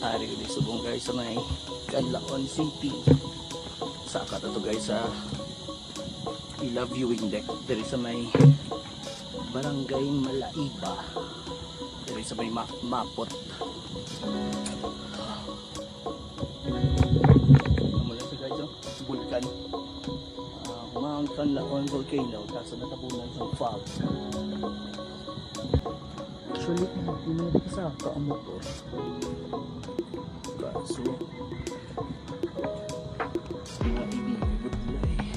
Ari ni subong guys sa may Canlaon City. Saka to guys sa Ila Viewing Deck. Diri sa may Barangay Malaiba. Diri sa may Mapot. Mula sa guys Bulkan. Mount Canlaon Volcano kaso natabunan sa fog. Actually, pinili ko sa motor. Kaso mga ibigod nila eh.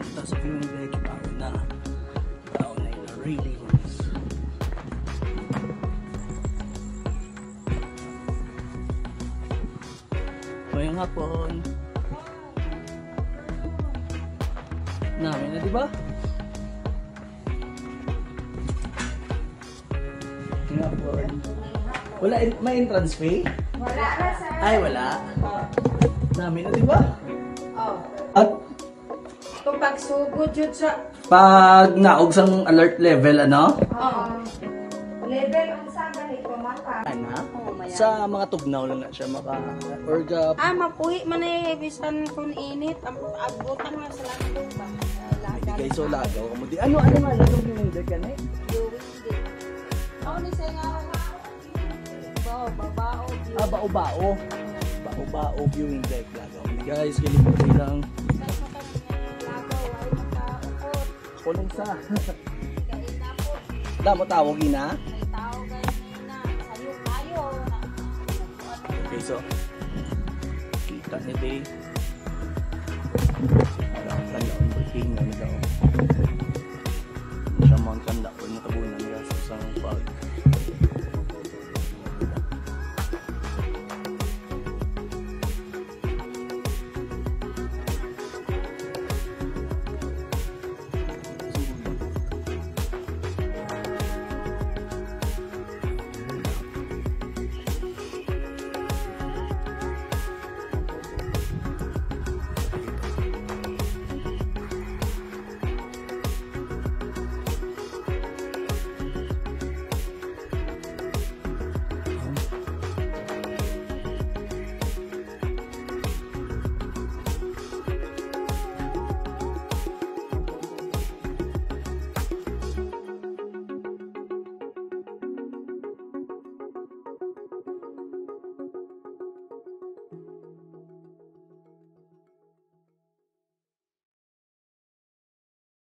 Ito sa pinili ko na yung railings. Ngayong hapon namin na, diba? Ngayong hapon wala, may entrance fee? Wala na sir. Ay wala. Namin na, diba? Oh. At Kung pagsugod yun sa pag naog sang alert level ano? level ang saga nito maka. Ana? Sa mga tugnaw lang na siya maka orga. Mapuhi man eh bisan kung init ang abutan nga sa landong ba. Hindi guys so lagaw mo di. Ano nga lagaw yung deck kan eh? Ni say nga babao. Bao-bao. Bao-bao viewing deck lagaw. Guys, kalimutan lang. Kunin sa. Damo tawag ina. Okay, so kita niya day. Alam ka na ang volcano na daw.